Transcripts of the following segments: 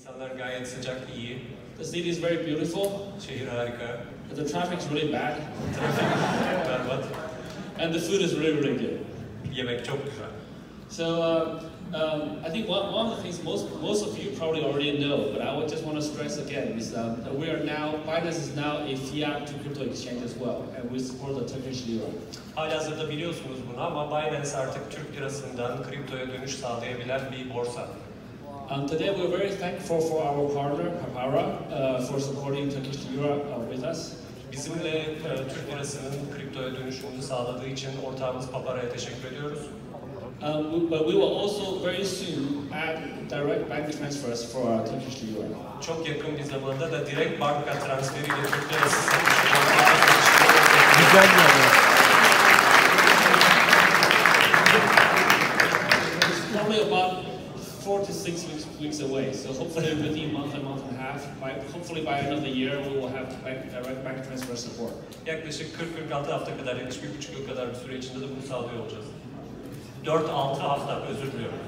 İnsanlar gayet sıcak, iyi. The city is very beautiful. Şehir harika. The traffic is really bad. Trafik berbat. And the food is really, really good. Yemek çok güzel. So I think one of the things most of you probably already know, but I would just want to stress again is that Binance is now a fiat to crypto exchange as well, and we support the Turkish lira. Halihazırda biliyorsunuz bunu ama Binance artık Türk lirasından kriptoya dönüş sağlayabilen bir borsa. Today we're very thankful for our partner Papara for supporting Turkish lira with us. Bizimle Türk lirasının kriptoya dönüşümünü sağladığı için ortağımız Papara'ya teşekkür ediyoruz. But we will also very soon add direct bank transfers for our Turkish lira. Çok yakın bir zamanda da direkt banka transferiyle Türk lirası satışı. Güzel yani. It's probably about 4 to 6 weeks away. So hopefully within a month and a half, hopefully by end of the year, we will have direct bank transfer support. Yaklaşık 40-46 hafta kadar, yani 1,5 yıl kadar bir süre içinde de bunu sağlıyor olacağız. 4-6 hafta, özür diliyorum.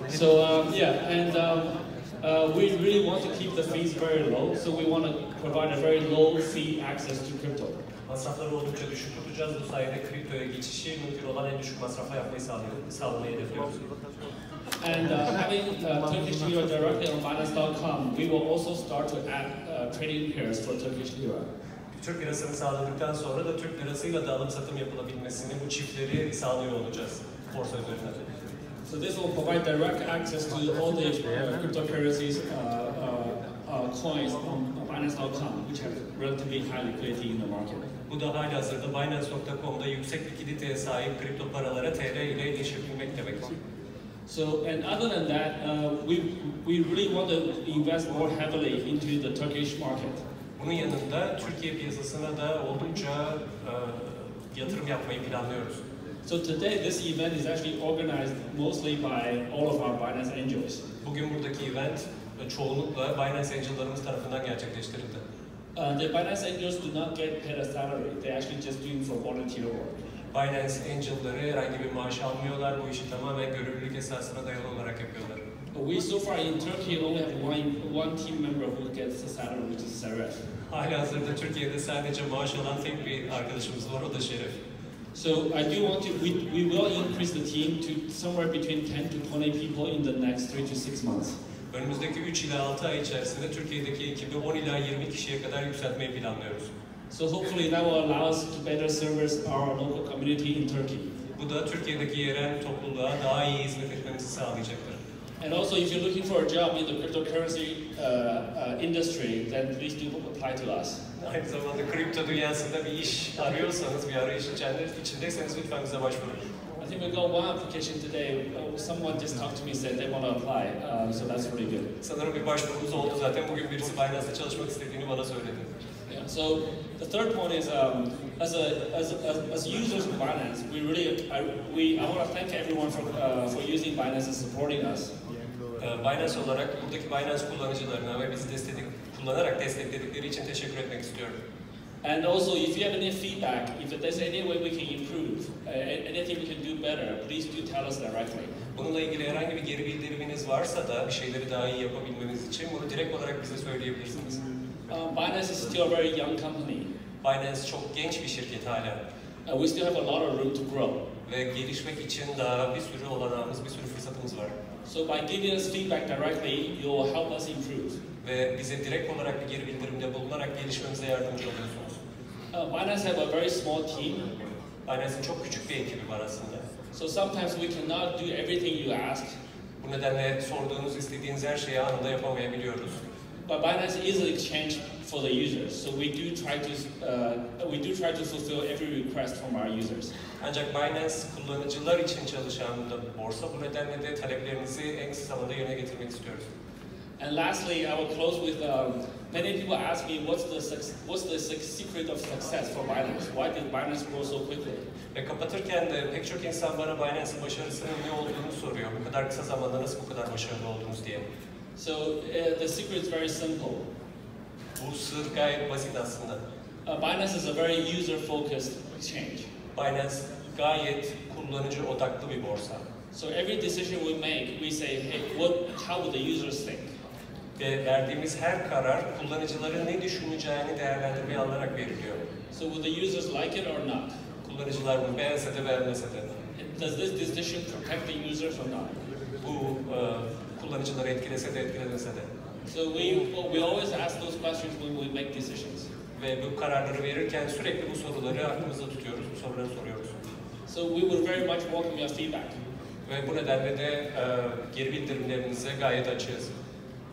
So yeah, and we really want to keep the fees very low, so we want to provide a very low fee access to crypto. Masrafları oldukça düşük tutacağız. Bu sayede kriptoya geçişi mümkün olan en düşük masrafla yapmayı sağlamayı hedefliyoruz. And having Turkish lira directly on Binance.com, we will also start to add trading pairs for Turkish lira. Türk lirasını sağladıktan sonra da Türk lirasıyla da alım satım yapılabilmesini, bu çiftleri sağlıyor olacağız borsa üzerinden. So this will provide direct access to all the cryptocurrencies coins on Binance.com, which have relatively high liquidity in the market. Bu da halihazırda Binance.com'da yüksek likiditeye sahip kripto paralara TL ile erişebilmek demek. So, and other than that, we really want to invest more heavily into the Turkish market. Bunun yanında Türkiye piyasasına da oldukça yatırım yapmayı planlıyoruz. So today this event is actually organized mostly by all of our Binance Angels. Bugün buradaki event çoğunlukla Binance Angel'larımız tarafından gerçekleştirildi. The Binance Angels do not get paid a salary. They actually just doing for volunteer work. Binance Angel'ları herhangi bir maaş almıyorlar. Bu işi tamamen gönüllülük esasına dayalı olarak yapıyorlar. We so far in Turkey only have one team member who gets a salary, which is Seref. Halihazırda Türkiye'de sadece maaş alan tek bir arkadaşımız var, o da Şeref. So I do want to, we will increase the team to somewhere between 10 to 20 people in the next 3 to 6 months. Önümüzdeki 3 ila 6 ay içerisinde Türkiye'deki ekibi 10 ila 20 kişiye kadar yükseltmeyi planlıyoruz. So hopefully that will allow us to better service our local community in Turkey. Bu da Türkiye'deki yerel topluluğa daha iyi hizmet etmemizi sağlayacaktır. And also, if you're looking for a job in the cryptocurrency industry, then please do apply to us. Aynı zamanda kripto dünyasında bir iş arıyorsanız, bir arayış içindeyseniz lütfen bize başvurun. I think we got one application today. Someone just talked to me and said they want to apply, so that's really good. Sanırım bir başvurumuz oldu zaten. Bugün birisi Binance'da çalışmak istediğini bana söyledi. Yeah. So the third point is, as users of Binance, I want to thank everyone for using Binance and supporting us. Binance olarak buradaki Binance kullanıcılarına ve bizi kullanarak destekledikleri için teşekkür etmek istiyorum. And also, if you have any feedback, if there's any way we can improve, anything we can do better, please do tell us directly. Bununla ilgili herhangi bir geri bildiriminiz varsa da bir şeyleri daha iyi yapabilmemiz için bunu direkt olarak bize söyleyebilirsiniz. Binance is still a very young company. Binance çok genç bir şirket hala. We still have a lot of room to grow. Ve gelişmek için daha bir sürü olanağımız, bir sürü fırsatımız var. So by giving us feedback directly, you will help us improve. Ve bize direkt olarak bir geri bildirimde bulunarak gelişmemize yardımcı oluyorsunuz. Binance have a very small team. Binance'in çok küçük bir ekibi var aslında. So sometimes we cannot do everything you ask. Bu nedenle sorduğunuz, istediğiniz her şeyi anında yapamayabiliyoruz. But Binance is an exchange for the users, so we do try to fulfill every request from our users. Ancak Binance kullanıcılar için çalışan da borsa, bu nedenle de taleplerinizi en kısa zamanda yerine getirmek istiyoruz. And lastly, I will close with many people ask me what's the secret of success for Binance? Why did Binance grow so quickly? Ve kapatırken de pek çok insan bana Binance'in başarısının ne olduğunu soruyor. Bu kadar kısa zamanda nasıl bu kadar başarılı oldunuz diye. So the secret is very simple. Bu sır gayet basit aslında. Binance is a very user-focused exchange. Binance gayet kullanıcı odaklı bir borsa. So every decision we make, we say, hey, how would the users think? Ve verdiğimiz her karar kullanıcıların ne düşüneceğini değerlendirmeye alınarak veriliyor. So will the users like it or not? Kullanıcılar bunu beğense de beğenmese de. Does this decision protect the users or not? Bu kullanıcıları etkilese de etkilemese de. So we always ask those questions when we make decisions. Ve bu kararları verirken sürekli bu soruları aklımızda tutuyoruz, bu soruları soruyoruz. So we would very much welcome your feedback. Ve bu nedenle de geri bildirimlerinize gayet açığız.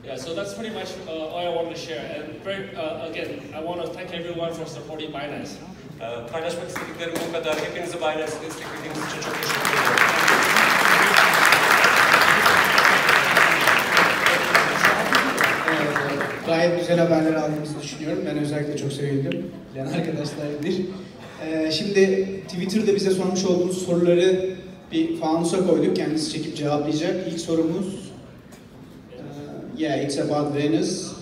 Yeah, so that's pretty much all I want to share. And again, I want to thank everyone for supporting Binance. Paylaşmak istediklerim bu kadar. Hepinizi Binance'i desteklediğiniz için çok teşekkür ederim. Gayet güzel haberler aldığımızı düşünüyorum. Ben özellikle çok sevindim. Bilen arkadaşlar bilir. Şimdi Twitter'da bize sormuş olduğunuz soruları bir fanusa koyduk. Kendisi çekip cevaplayacak. İlk sorumuz yeah, it's about Venus.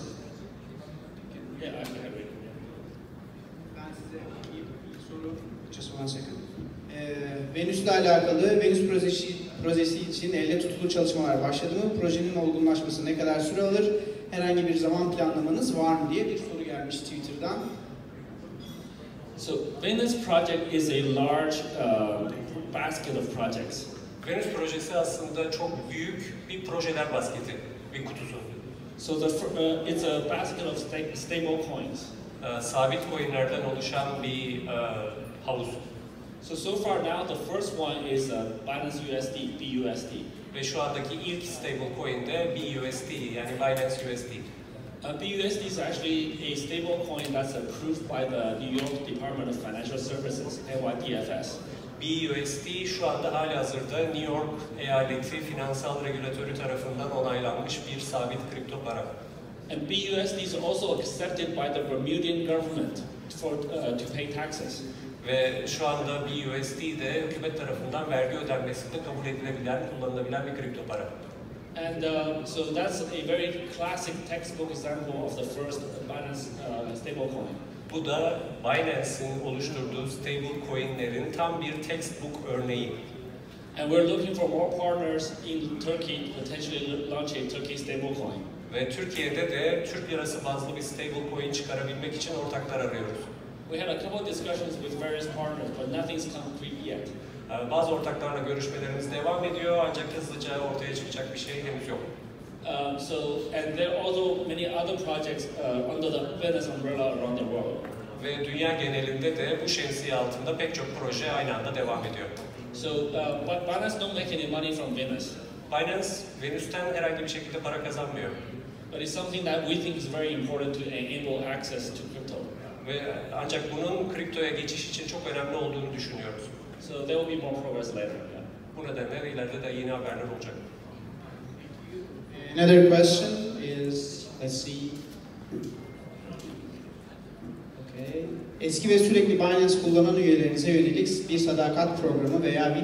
Yeah, I can have it. Ben size ilk soru, just one second. Venüs'le alakalı, Venüs projesi için elde tutulu çalışmalar başladı mı? Projenin olgunlaşması ne kadar süre alır? Herhangi bir zaman planlamanız var mı diye bir soru gelmiş Twitter'dan. So Binance project is a large basket of projects. Venüs projesi aslında çok büyük bir projeler basketi, bir kutusu. So it's a basket of stable coins. Sabit coinlerden oluşan bir havuz. So far now the first one is Binance USD, BUSD. Ve şu andaki ilk stable coin de BUSD, yani Binance USD. BUSD is actually a stable coin that's approved by the New York Department of Financial Services, NYDFS. BUSD şu anda halihazırda New York Eyaleti Finansal Regülatörü tarafından onaylanmış bir sabit kripto para. And BUSD is also accepted by the Bermudian government to pay taxes. Ve şu anda BUSD de hükümet tarafından vergi ödenmesinde kabul edilebilen, kullanılabilen bir kripto para. And so that's a very classic textbook example of the first Binance stablecoin. Bu da Binance'in oluşturduğu stablecoin'lerin tam bir textbook örneği. And we're looking for more partners in Turkey to potentially launch a Turkey stablecoin. Ve Türkiye'de de Türk Lirası bazlı bir stablecoin çıkarabilmek için ortaklar arıyoruz. We had a couple of discussions with various partners, but nothing's concrete yet. Bazı ortaklarla görüşmelerimiz devam ediyor ancak hızlıca ortaya çıkacak bir şey henüz yok. And there are also many other projects under the Binance umbrella around the world. Ve dünya genelinde de bu şemsiye altında pek çok proje aynı anda devam ediyor. So Binance don't make any money from Binance. Binance, Venüs'ten herhangi bir şekilde para kazanmıyor. But it's something that we think is very important to enable access to crypto. Ve ancak bunun kriptoya geçiş için çok önemli olduğunu düşünüyoruz. So there will be more progress later. Bu nedenle ileride de yeni haberler olacak. Another question is, let's see. Okay. Eski ve sürekli Binance kullanan üyelerinize yönelik bir sadakat programı veya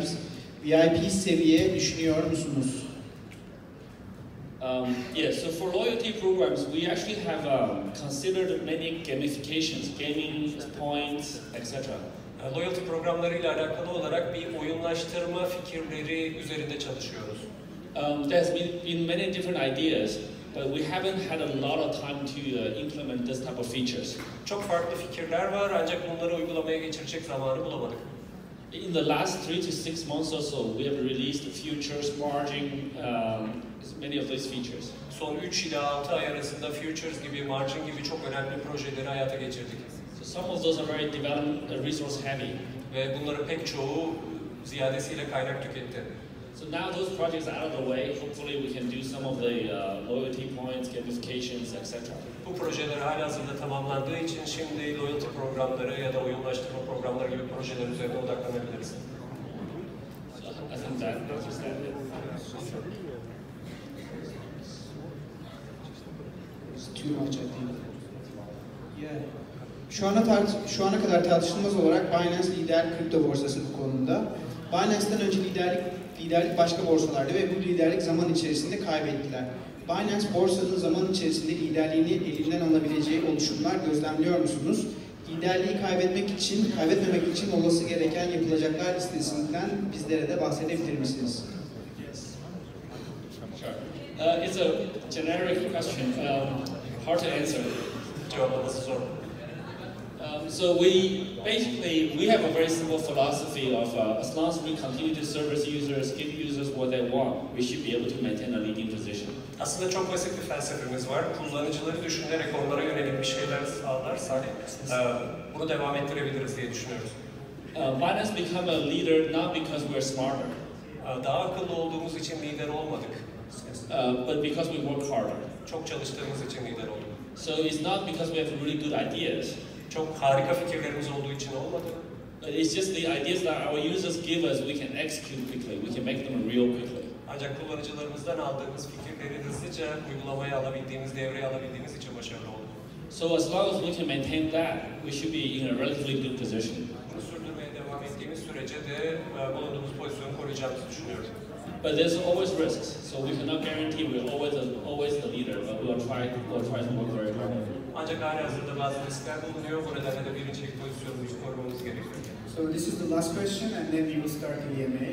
VIP seviye düşünüyor musunuz? Yeah, so for loyalty programs, we actually have considered many gamifications, gaming points, etc. Loyalty programlarıyla alakalı olarak bir oyunlaştırma fikirleri üzerinde çalışıyoruz. There's been many different ideas, but we haven't had a lot of time to implement this type of features. Çok farklı fikirler var ancak bunları uygulamaya geçirecek zamanı bulamadık. In the last 3 to 6 months or so, we have released futures, margin, many of those features. Son 3 ila 6 ay arasında futures gibi, margin gibi çok önemli projeleri hayata geçirdik. So some of those are very development resource heavy. Ve bunların pek çoğu ziyadesiyle kaynak tüketti. So now those projects are out of the way. Hopefully we can do some of the loyalty points, gamifications, etc. Bu projeler halihazırda tamamlandığı için şimdi loyalty programları ya da oyunlaştırma programları gibi projeler üzerine odaklanabiliriz. So I think that answers that. Too much, I think. Yeah. Şu ana kadar tartışılmaz olarak Binance lider kripto borsası bu konuda. Binance'dan önce liderlik başka borsalarda ve bu liderlik zaman içerisinde kaybettiler. Binance borsanın zaman içerisinde liderliğini elinden alabileceği oluşumlar gözlemliyor musunuz? Liderliği kaybetmemek için olası gereken yapılacaklar listesinden bizlere de bahsedebilir misiniz? Sure. It's a generic question, hard to answer. Cevaplaması zor. So we have a very simple philosophy of as long as we continue to service users, give users what they want, we should be able to maintain a leading position. Aslında çok basit bir felsefemiz var. Kullanıcıları düşünerek onlara yönelik bir şeyler sağlarsak bunu devam ettirebiliriz diye düşünüyoruz. Binance become a leader not because we're smarter, Daha akıllı olduğumuz için lider olmadık. but because we work harder. Çok çalıştığımız için lider olduk. So it's not because we have really good ideas. Çok harika fikirlerimiz olduğu için olmadı. It's just the ideas that our users give us, we can execute quickly. We can make them real quickly. Ancak kullanıcılarımızdan aldığımız fikirleri hızlıca uygulamaya alabildiğimiz, devreye alabildiğimiz için başarılı olduk. So as long as we can maintain that, we should be in a relatively good position. Bunu sürdürmeye devam ettiğimiz sürece de bulunduğumuz pozisyonu koruyacağımızı düşünüyorum. But there's always risks, so we cannot guarantee we're always the leader, but we'll try to work very hard. Ancak halihazırda bazı riskler bulunuyor. Bu nedenle de birincilik pozisyonumuzu korumamız gerekiyor. So this is the last question and then we will start the EMA.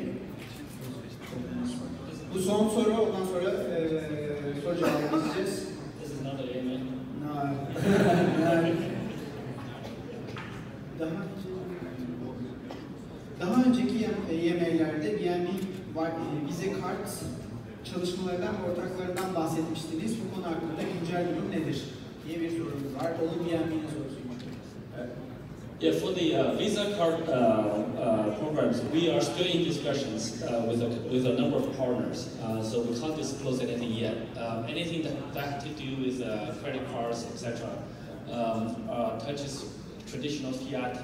Bu son soru, ondan sonra soru cevabı edeceğiz. This is not the EMA. No. Daha önceki EMA'lerde BNB vize kart çalışmalarından ve ortaklarından bahsetmiştiniz. Bu konu hakkında güncel durum nedir diye bir sorumuz var. Onun BNB'nin sorusuymuş. Yeah, for the Visa card programs, we are still in discussions with a number of partners, so we can't disclose anything yet. Anything that has to do with credit cards, etc., touches traditional fiat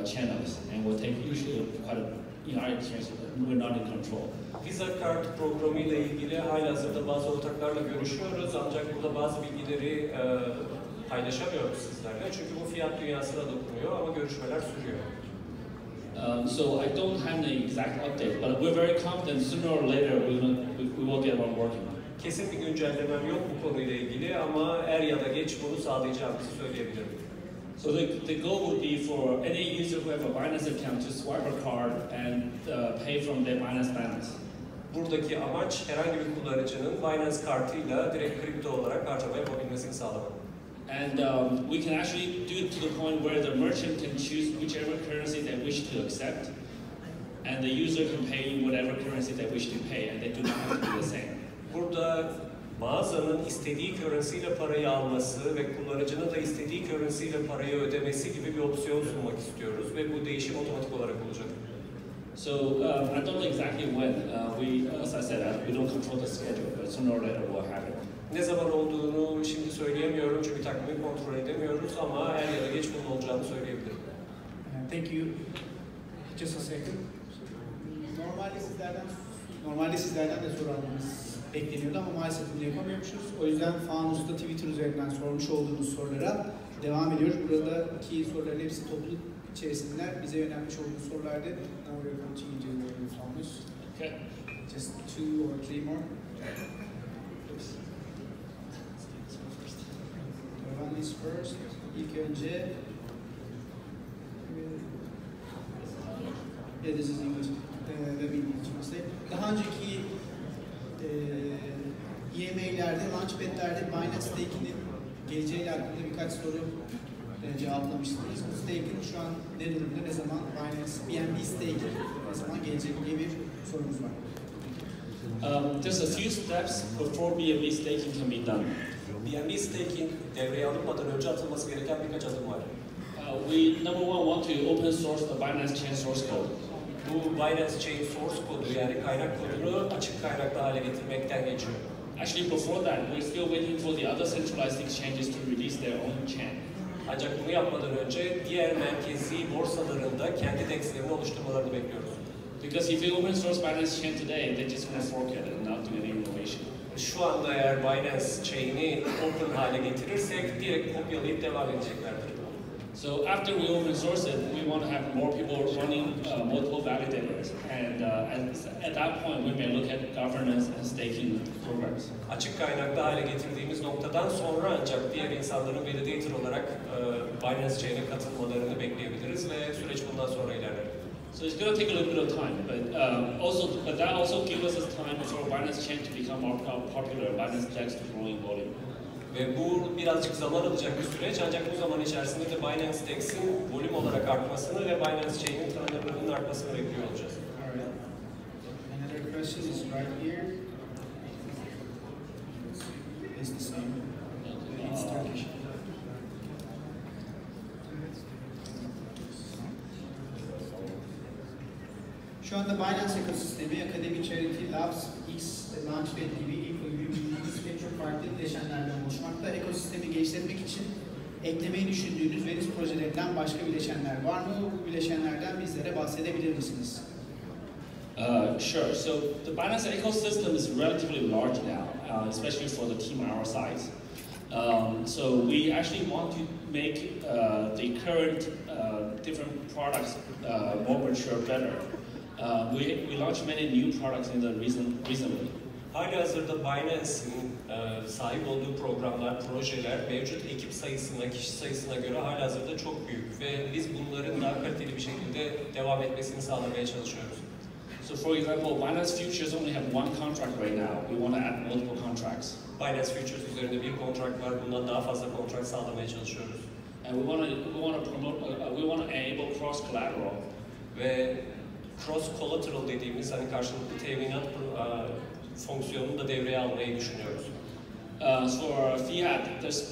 channels, and will take usually quite a, in our experience, we're not in control. Visa kart programı ile ilgili halihazırda bazı ortaklarla görüşüyoruz ancak burada bazı bilgileri paylaşamıyoruz sizlerle çünkü bu fiyat dünyasına dokunuyor ama görüşmeler sürüyor. So I don't have the exact update, but we're very confident sooner or later we will get on working. Kesin bir güncellemem yok bu konuyla ilgili ama er ya da geç bunu sağlayacağımızı söyleyebilirim. So the goal would be for any user who have a Binance account to swipe a card and pay from their Binance balance. Buradaki amaç herhangi bir kullanıcının Binance kartıyla direkt kripto olarak harcama yapabilmesini sağlamak. And we can actually do it to the point where the merchant can choose whichever currency they wish to accept, and the user can pay in whatever currency they wish to pay, and they do not have to be the same. Burada mağazanın istediği currency'yle parayı alması ve kullanıcının da istediği currency'yle parayı ödemesi gibi bir opsiyon sunmak istiyoruz ve bu değişim otomatik olarak olacak. So I don't know exactly when. As I said, we don't control the schedule, but sooner or later we'll have it. Ne zaman olduğunu şimdi söyleyemiyorum çünkü takvimi kontrol edemiyoruz ama er ya da geç bunun olacağını söyleyebilirim. Thank you. Just a second. Normalde sizlerden de soru almamız bekleniyordu ama maalesef bunu yapamıyormuşuz. O yüzden Fanus'ta Twitter üzerinden sormuş olduğunuz sorulara devam ediyoruz. Buradaki soruların hepsi topluluk içerisinden bize yönelmiş olduğunuz sorulardı. Now we're continuing to Fanus. Okay. Just 2 or 3 more. One is first. İlk önce this is English. Let me translate. Daha önceki EMA'lerde, launchpad'lerde Binance Stake'inin geleceğiyle hakkında birkaç soru cevaplamıştınız. Bu stake'in şu an ne durumda, ne zaman BNB Stake ne zaman gelecek diye bir sorumuz var. There's a few steps before BNB staking can be done. BNB staking devreye alınmadan önce atılması gereken birkaç adım var. We number one want to open source the Binance Chain source code. Bu Binance Chain source kodu yani kaynak kodunu açık kaynaklı hale getirmekten geçiyor. Actually, before that, we're still waiting for the other centralized exchanges to release their own chain. Ancak bunu yapmadan önce diğer merkezi borsalarında kendi DEX'lerini oluşturmalarını bekliyoruz. Because if you open source Binance Chain today, they're just going to fork it and not do any innovation. Şu anda eğer Binance Chain'i open hale getirirsek direkt kopyalayıp devam edeceklerdir. So after we open source it, we want to have more people running multiple validators, and at that point we may look at governance and staking programs. Açık kaynaklı hale getirdiğimiz noktadan sonra ancak diğer insanların validator olarak Binance Chain'e katılmalarını bekleyebiliriz ve süreç bundan sonra ilerler. So it's going to take a little bit of time, but that also gives us time for Binance Chain to become more popular, Binance DEX to growing volume. Ve bu birazcık zaman alacak bir süreç, ancak bu zaman içerisinde de Binance DEX'in volüm olarak artmasını ve Binance Chain'in tanınırlığının artmasını bekliyor olacağız. Another question is right here. It's the same. It's Turkish. Şu anda Binance ekosistemi, Academy, Charity, Labs, X, Launchpad gibi ilk uyguladığımız pek çok farklı bileşenlerden oluşmakta. Ekosistemi geliştirmek için eklemeyi düşündüğünüz Venüs projelerinden başka bileşenler var mı? Bu bileşenlerden bizlere bahsedebilir misiniz? Sure. So the Binance ecosystem is relatively large now, especially for the team our size. So we actually want to make the current different products more mature, better. We launched many new products in the recently. Halihazırda Binance'in sahip olduğu programlar, projeler mevcut ekip sayısına, kişi sayısına göre halihazırda çok büyük ve biz bunların daha kaliteli bir şekilde devam etmesini sağlamaya çalışıyoruz. So for example, Binance Futures only have one contract right now. We want to add multiple contracts. Binance Futures üzerinde bir kontrat var, bundan daha fazla kontrat sağlamaya çalışıyoruz. And we want to enable cross collateral. Ve cross collateral dediğimiz hani karşılıklı teminat fonksiyonunu da devreye almayı düşünüyoruz. For fiat, there's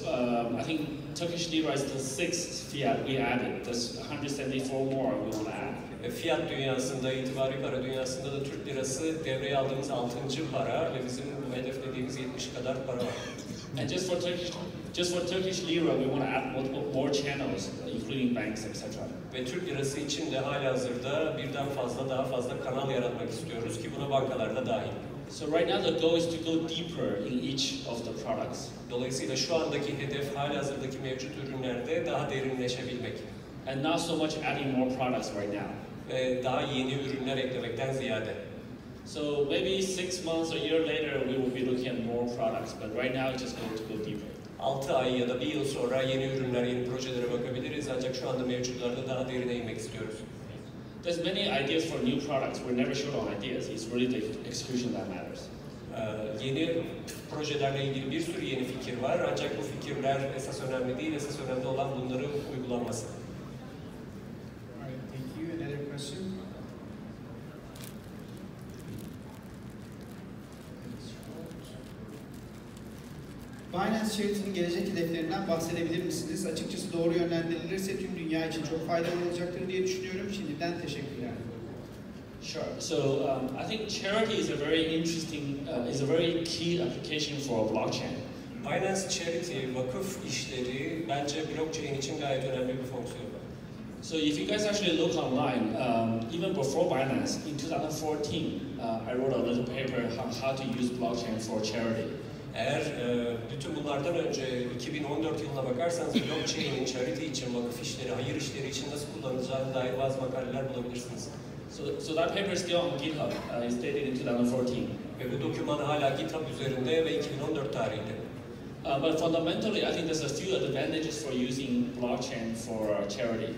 I think Turkish lira is the 6th fiat we added. There's 174 more we want to add. Fiyat dünyasında, itibari para dünyasında da Türk lirası devreye aldığımız 6. para ve bizim hedeflediğimiz 70 kadar para var. And just for Turkish lira, we want to add more channels, including banks, etc. Ve Türk lirası için de halihazırda birden fazla, daha fazla kanal yaratmak istiyoruz ki buna bankalar da dahil. So right now the goal is to go deeper in each of the products. Dolayısıyla şu andaki hedef halihazırdaki mevcut ürünlerde daha derinleşebilmek. And not so much adding more products right now. Ve daha yeni ürünler eklemekten ziyade. So maybe 6 months or a year later we will be looking at more products, but right now it's just going to go deeper. 6 ay ya da 1 yıl sonra yeni ürünler, yeni projelere bakabiliriz ancak şu anda mevcutlarda daha derine inmek istiyoruz. There's many ideas for new products. We're never short on ideas. It's really the execution that matters. Yeni projelerle ilgili bir sürü yeni fikir var ancak bu fikirler esas önemli değil, esas önemli olan bunları uygulanması. Alright, thank you. Another question? Binance Charity'nin gelecek hedeflerinden bahsedebilir misiniz? Açıkçası doğru yönlendirilirse tüm dünya için çok faydalı olacaktır diye düşünüyorum. Şimdiden teşekkürler. Sure. So I think charity is a very interesting, is a very key application for blockchain. Binance Charity, vakıf işleri bence blockchain için gayet önemli bir fonksiyon. So if you guys actually look online, even before Binance, in 2014, I wrote a little paper on how to use blockchain for charity. Eğer bütün bunlardan önce 2014 yılına bakarsanız blockchain'in charity için, vakıf işleri, hayır işleri için nasıl kullanılacağına dair bazı makaleler bulabilirsiniz. So that paper is still on GitHub. It's dated in 2014. Ve bu doküman hala GitHub üzerinde ve 2014 tarihli. But fundamentally, I think there's a few advantages for using blockchain for charity.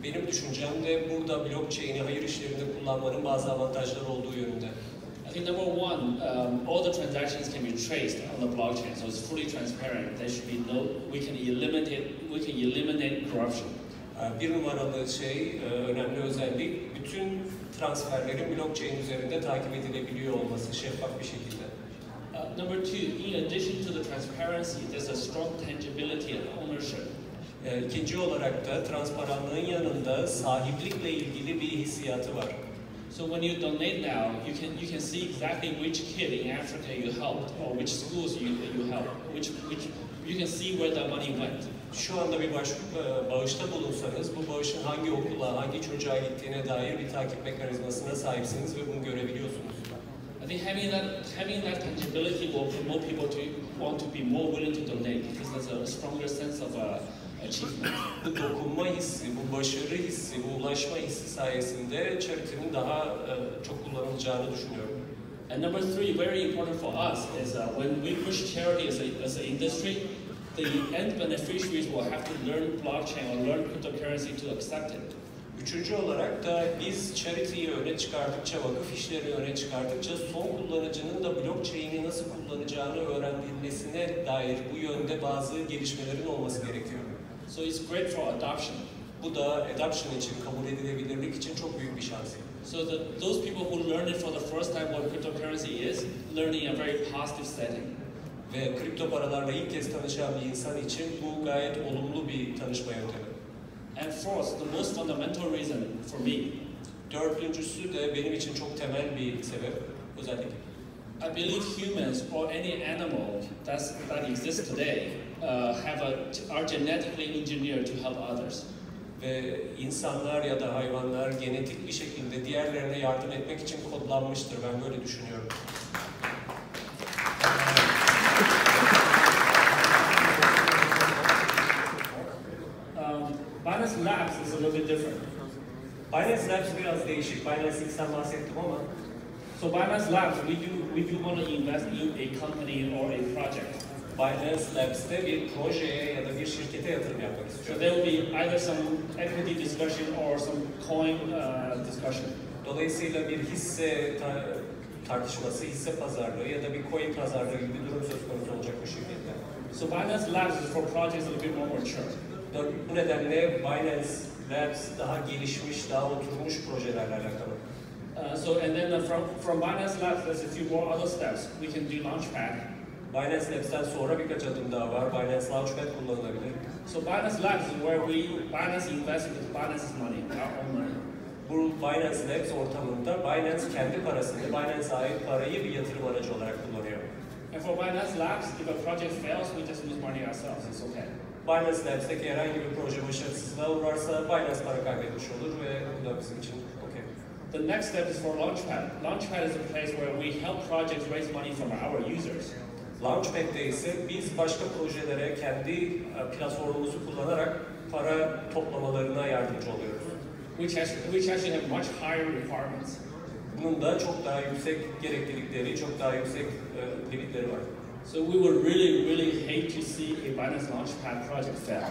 Benim düşüncem de burada blockchain'i hayır işlerinde kullanmanın bazı avantajları olduğu yönünde. I think number one, all the transactions can be traced on the blockchain, so it's fully transparent. There should be no, we can eliminate corruption. Bir numaralı önemli özellik, bütün transferlerin blockchain üzerinde takip edilebiliyor olması, şeffaf bir şekilde. Number two, in addition to the transparency, there's a strong tangibility of ownership. İkinci olarak da transparanlığın yanında sahiplikle ilgili bir hissiyatı var. So when you donate now, you can see exactly which kid in Africa you helped, or which schools you helped, which you can see where the money went. Şu anda bir bağışta bulunsanız, bu bağışın hangi okula, hangi çocuğa gittiğine dair bir takip mekanizmasına sahipsiniz ve bunu görebiliyorsunuz. I think having that tangibility will promote people to want to be more willing to donate because there's a stronger sense of achievement. Bu dokunma hissi, bu başarı hissi, bu ulaşma hissi sayesinde charity'nin daha çok kullanılacağını düşünüyorum. And number three, very important for us, is when we push charity as an industry, the end beneficiaries will have to learn blockchain or learn cryptocurrency to accept it. Üçüncü olarak da biz charity'yi öne çıkardıkça, vakıf işlerini öne çıkardıkça son kullanıcının da blockchain'i nasıl kullanacağını öğrenilmesine dair bu yönde bazı gelişmelerin olması gerekiyor. So it's great for adoption. Bu da adoption için, kabul edilebilirlik için çok büyük bir şans. So those people who learn it for the first time what cryptocurrency is, learning a very positive setting. Ve kripto paralarla ilk kez tanışan bir insan için bu gayet olumlu bir tanışma yöntemi. And fourth, the most fundamental reason for me. Dördüncüsü de benim için çok temel bir sebep, özellikle. I believe humans or any animal that exists today are genetically engineered to help others. Ve insanlar ya da hayvanlar genetik bir şekilde diğerlerine yardım etmek için kodlanmıştır. Ben böyle düşünüyorum. Binance Labs is a little bit different. Binance Labs biraz değişik. Binance'in sen bahsettim ama. So Binance Labs, we do want to invest in a company or a project. Binance Labs'te bir projeye ya da bir şirkete yatırım yapmak So istiyorum. there will be either some equity discussion or some coin discussion. Dolayısıyla bir hisse tartışması, hisse pazarlığı ya da bir coin pazarlığı gibi bir durum söz konusu olacak bu şirkette. So Binance Labs is for projects a little bit more mature. Bu nedenle Binance Labs daha gelişmiş, daha oturmuş projelerle alakalı. And then from Binance Labs, there's a few more other steps. We can do Launchpad. Binance Labs'ten sonra birkaç adım daha var. Binance Launchpad kullanılabilir. So Binance Labs is where Binance invests with Binance's money, our own money. Bu Binance Labs ortamında Binance kendi parasını, Binance'a ait parayı bir yatırım aracı olarak kullanıyor. And for Binance Labs, if a project fails, we just lose money ourselves. It's okay. Binance Labs'teki herhangi bir proje başarısızlığa uğrarsa Binance para kaybetmiş olur ve bu da bizim için okey. The next step is for Launchpad. Launchpad is a place where we help projects raise money from our users. Launchpad'de ise biz başka projelere kendi platformumuzu kullanarak para toplamalarına yardımcı oluyoruz. Which actually have much higher requirements. Bunun da çok daha yüksek gereklilikleri, çok daha yüksek limitleri var. So we would really hate to see a Binance Launchpad project fail.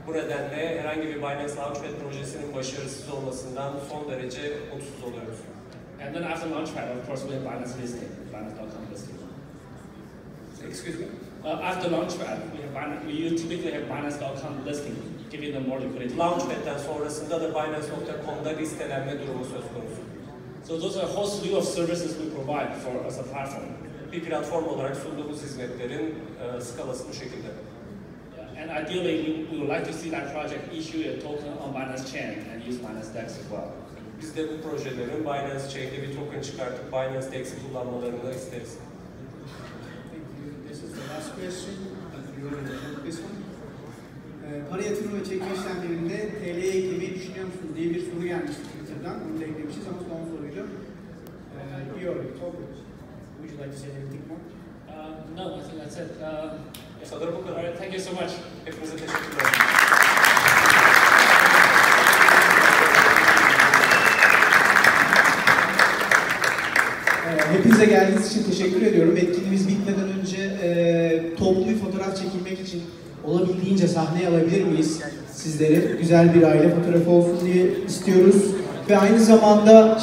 Bu nedenle herhangi bir Binance Launchpad projesinin başarısız olmasından son derece mutsuz oluyoruz. And then after Launchpad, of course, we have Binance listing, Binance.com listing. Excuse me? After Launchpad, we typically have Binance.com listing, giving them more liquidity. Launchpad'den sonrasında da Binance.com'da listelenme durumu söz konusu. So those are a whole slew of services we provide as a platform. Bir platform olarak sunduğumuz hizmetlerin skalası bu şekilde. And ideally, we would like to see that project issue a token on Binance Chain and use Binance DEX as well. Biz de bu projelerin Binance Chain'de bir token çıkartıp Binance DEX'i kullanmalarını isteriz. This is the last question. This one. Para yatırımı ve çekme işlemlerinde TL'ye eklemeyi düşünüyor musunuz diye bir soru gelmişti Twitter'dan. Onu da eklemişiz ama son soruydu. You already talked. Would you like to say anything more? No, I think that's it. Sanırım bu kadar. All right, thank you so much. Hepinize teşekkürler. Hepinize geldiğiniz için teşekkür ediyorum. Etkinliğimiz bitmeden önce toplu bir fotoğraf çekilmek için olabildiğince sahneye alabilir miyiz sizleri? Güzel bir aile fotoğrafı olsun diye istiyoruz. Ve aynı zamanda